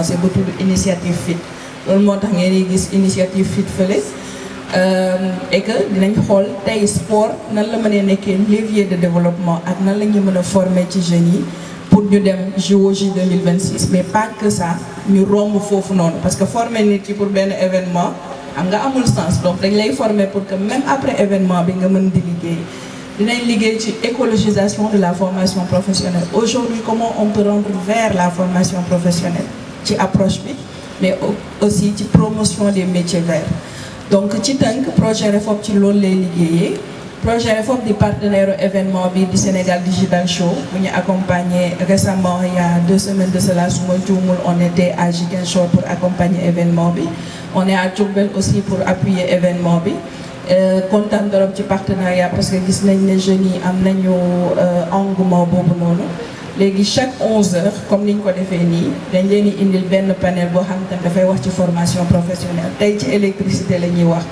lancé ba tudd initiative FIT loolu moo tax ngeen di gis initiative FIT fële et que dinañ xool tey sport nan la mënee nekkee levier de développement ak nan la ñu mën a former ci jeunes yi pour ñu dem JOJ 2026 mais pas que ça ñu romb foofu noonu parce que former nit ki pour benn événement am nga amul sens donc dañ lay former pour que même après événement bi nga mën di liggéey dinañ liggéey ci écologisation de la formation professionnelle aujourd'hui comment on peut rendre vers la formation professionnelle ci approche bi mais aussi ci promotion des métiers verts donc ci tënk projet réforme ci loolu lay liggéeyee projet réforme di partenaire événement bi di Sénégal Digital Show bu ñu accompagné récemment il y a 2 semaines de cela su ma juumul on était à Ziguinchor pour accompagner événement bi on est à Diourbel aussi pour appuyer événement bi kontaan trop ci partenariat parce que gis nañ ne jeunes yi am nañu engouement boobu noonu léegi chaque 11 heures comme ni ñu ko defee nii dañ leen di indil benn panel boo xam te ne dafay wax ci formation professionnelle tey ci électricité la ñuy wax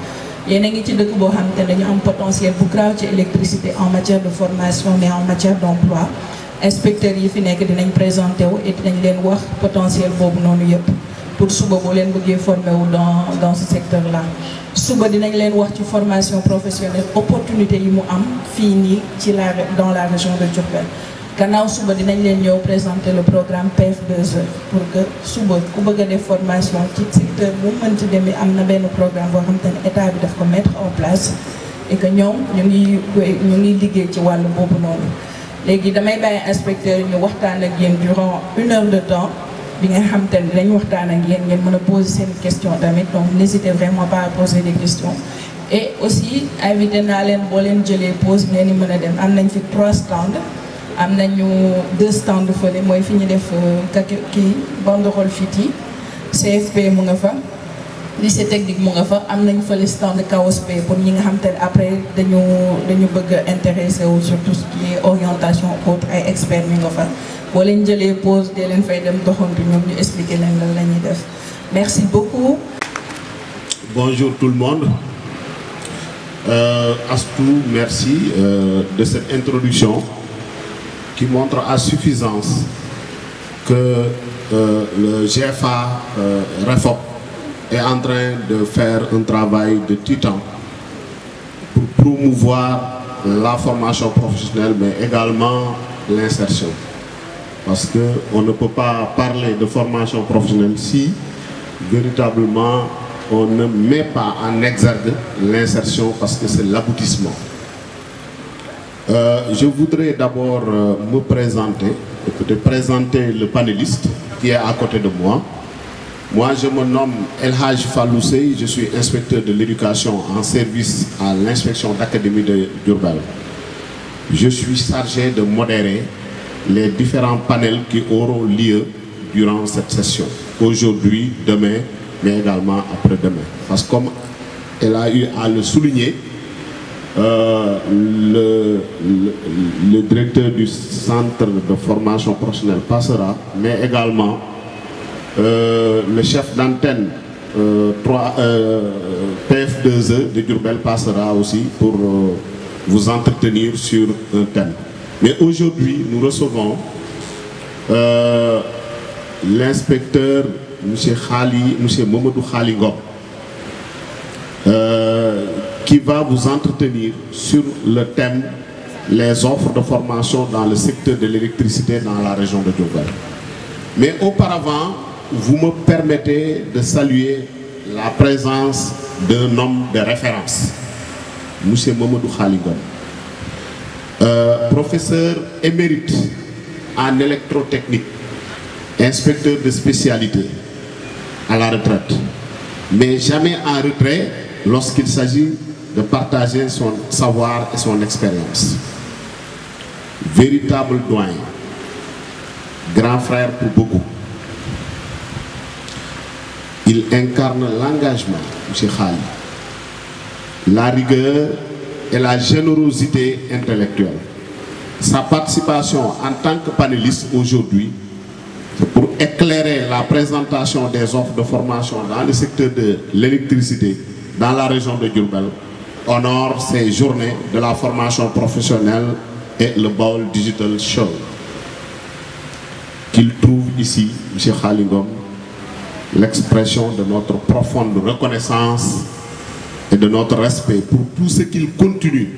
yéen a ngi ci dëkk boo xam te ne dañu am potentiel bu grave ci électricité en matière de formation mais en matière d'emploi inspecteurs yi fi nekk dinañ présenté wu et dinañ leen wax potentiel boobu noonu yëpp pour suba boo leen bëggee formé wu dans ce secteur là suba dinañ leen wax ci formation professionnelle opportunité yi mu am fii nii ci dans la région de Diourbel gannaaw suba dinañ leen ñëw présenter le programme PF2E pour que suba ku bëgg a def formation ci secteur bu mën ci demee am na benn programme boo xam te ne état bi daf ko mettre en place et que ñoom ñu ngi liggéey ci wàllu boobu noonu léegi damay bàyyi inspecteur yi ñu waxtaan ak yéen durant 1 heure de temps bi nga xam te ne dinañ waxtaan ak yéen ngeen mën a poser seen question tamit donc n'hésitez vraiment pas à poser des questions et aussi invité naa leen boo leen jëlee pause ngeen di mën a dem am nañ fi 3 stands am nañu 2 stands fële mooy fi ñu def kii banderole FIT yi CFP mu nga fa lycée technique mu nga fa am nañ fële stand KOSP pour ñi nga xam te ne après dañu bëgg a intéressé wu sur tout ce qui est orientation autre ay experts ñu nga fa boo leen jëlee pause dee leen fay dem doxantu ñoom ñu expliquer leen lan la ñuy def merci beaucoup. Bonjour tout le monde. Astou, merci de cette introduction qui montre à suffisance que le GFA REFOP est en train de faire un travail de titan pour promouvoir la formation professionnelle mais également l'insertion. Parce qu'on ne peut pas parler de formation professionnelle si véritablement on ne met pas en exergue l'insertion parce que c'est l'aboutissement. Je voudrais d'abord me présenter, peut-être présenter le panéliste qui est à côté de moi. Moi, je me nomme El Hadj Fallou Sey, je suis inspecteur de l'éducation en service à l'inspection d'académie de Diourbel. Je suis chargé de modérer les différents panels qui auront lieu durant cette session, aujourd'hui, demain, mais également après-demain. Parce que comme elle a eu à le souligner, le directeur du centre de formation professionnelle passera, mais également le chef d'antenne PF2E de Diourbel passera aussi pour vous entretenir sur un thème. Mais aujourd'hui, nous recevons l'inspecteur M. Mamadou Khali Ngom, qui va vous entretenir sur le thème les offres de formation dans le secteur de l'électricité dans la région de Diourbel. Mais auparavant, vous me permettez de saluer la présence d'un homme de référence, M. Mamadou Khali Ngom, professeur émérite en électrotechnique, inspecteur de spécialité à la retraite, mais jamais en retrait lorsqu'il s'agit de partager son savoir et son expérience. Véritable doyen, grand frère pour beaucoup. Il incarne l'engagement, M. Khali, la rigueur et la générosité intellectuelle. Sa participation en tant que panéliste aujourd'hui, c'est pour éclairer la présentation des offres de formation dans le secteur de l'électricité dans la région de Diourbel, honore ces journées de la formation professionnelle et le Baol Digital Show. Qu'il trouve ici, M. Khali Ngom, l'expression de notre profonde reconnaissance et de notre respect pour tout ce qu'il continue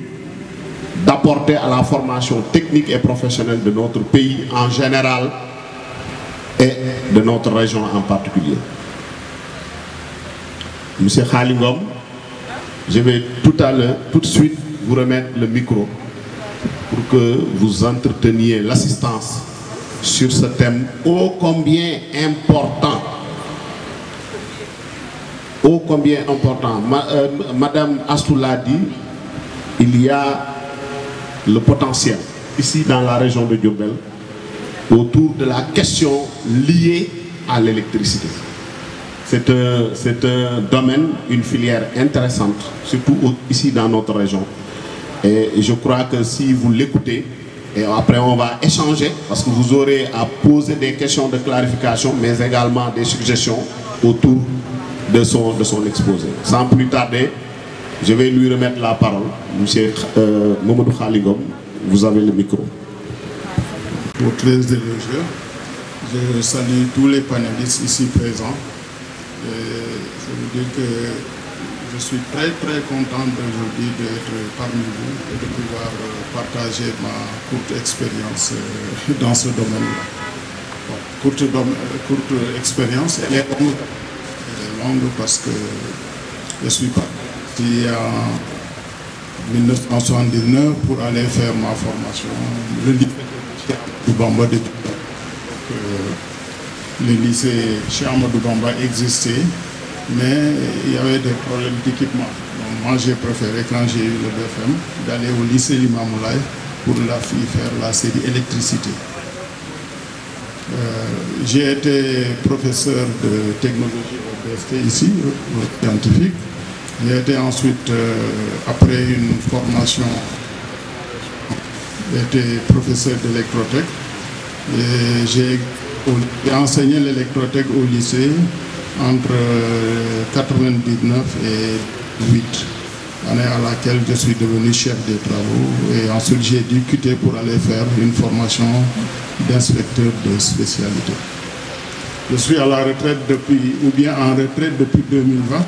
d'apporter à la formation technique et professionnelle de notre pays en général et de notre région en particulier. Monsieur Khalingom, je vais tout de suite vous remettre le micro pour que vous entreteniez l'assistance sur ce thème ô combien important. Ô combien important. Madame Astou l'a dit, il y a le potentiel ici dans la région de Diourbel autour de la question liée à l'électricité. C'est un domaine, une filière intéressante, surtout ici dans notre région. Et je crois que si vous l'écoutez, et après on va échanger, parce que vous aurez à poser des questions de clarification, mais également des suggestions autour de son exposé. Sans plus tarder, je vais lui remettre la parole. Monsieur Mamadou Khalingom, vous avez le micro. Pour très élogieux, je salue tous les panélistes ici présents. Je veux dire que je suis très content d'aujourd'hui d'être parmi vous et de pouvoir partager ma courte expérience dans ce domaine-là. Bon, courte expérience, elle est longue parce que je suis parti en 1979 pour aller faire ma formation. Le lycée de Bamba de le lycée chez Amadou Bamba existait, mais il y avait des problèmes d'équipement. Donc moi j'ai préféré, quand j'ai eu le BFM, d'aller au lycée Limamoulaye pour faire la série électricité. J'ai été professeur de technologie au BFT ici, au scientifique. J'ai été ensuite, après une formation, j'ai été professeur d'électrotech. Et j'ai enseigné l'électrotech au lycée entre 99 et 8, année à laquelle je suis devenu chef des travaux. Et ensuite j'ai dû quitter pour aller faire une formation d'inspecteur de spécialité. Je suis à la retraite en retraite depuis 2020.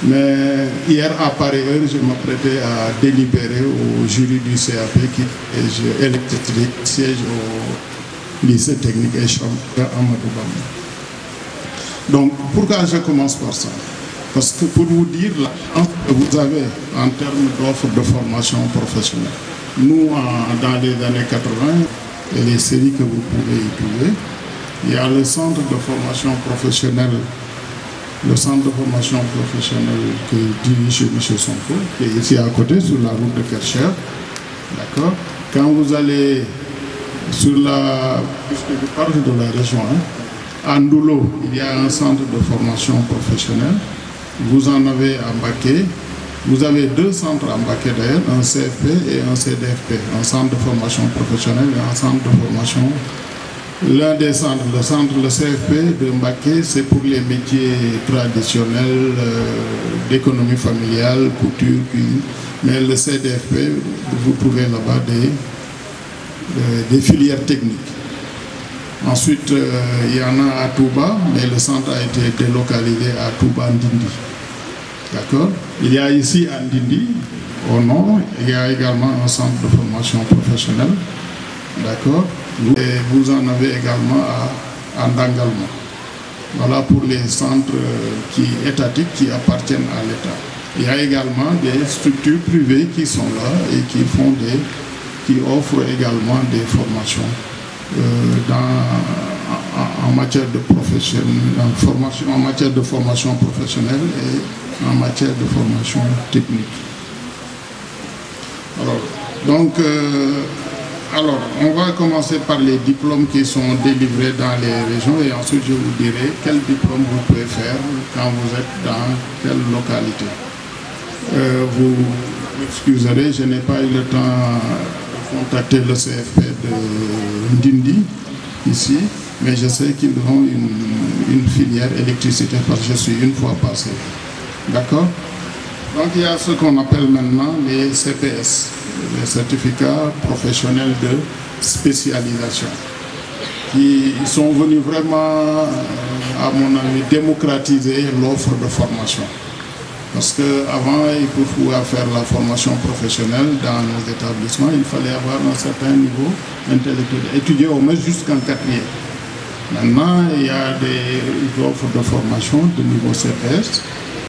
Mais hier, à pareille heure, je m'apprêtais à délibérer au jury du CAP qui est électrique, siège au lycée technique et chambre Amadou Bamba. Donc, pourquoi je commence par ça? Parce que pour vous dire la chance que vous avez en termes d'offres de formation professionnelle. Nous, dans les années 80, et les séries que vous pouvez y trouver, il y a le centre de formation professionnelle. Le centre de formation professionnelle que dirige M. Sonko, qui est ici à côté, sur la route de Kercher. D'accord. Quand vous allez sur la... puisque je parle de la région, à Ndoulo, il y a un centre de formation professionnelle. Vous en avez à Mbaké. Vous avez deux centres à Mbaké d'ailleurs, un CFP et un CDFP, un centre de formation professionnelle et un centre de formation. L'un des centres, le CFP de Mbaké, c'est pour les métiers traditionnels d'économie familiale, couture, cuisine. Mais le CDFP, vous trouvez là-bas des filières techniques. Ensuite, il y en a à Touba, mais le centre a été délocalisé à Touba Ndindi. D'accord. Il y a ici à Ndindi, au nord, il y a également un centre de formation professionnelle. D'accord. Et vous en avez également à Ndangalma. Voilà pour les centres étatiques qui appartiennent à l'État. Il y a également des structures privées qui sont là et qui offrent également des formations en matière de formation professionnelle et en matière de formation technique. Alors, on va commencer par les diplômes qui sont délivrés dans les régions et ensuite je vous dirai quel diplôme vous pouvez faire quand vous êtes dans quelle localité. Vous m'excuserez, je n'ai pas eu le temps de contacter le CFP de Ndindi ici, mais je sais qu'ils ont une filière électricité parce que je suis une fois passé. D'accord? Donc il y a ce qu'on appelle maintenant les CPS, les certificats professionnels de spécialisation, qui sont venus vraiment à mon avis, démocratiser l'offre de formation. Parce qu'avant, pour pouvoir faire la formation professionnelle dans nos établissements, il fallait avoir un certain niveau intellectuel, étudier au moins jusqu'en 4e. Maintenant, il y a des offres de formation de niveau CPS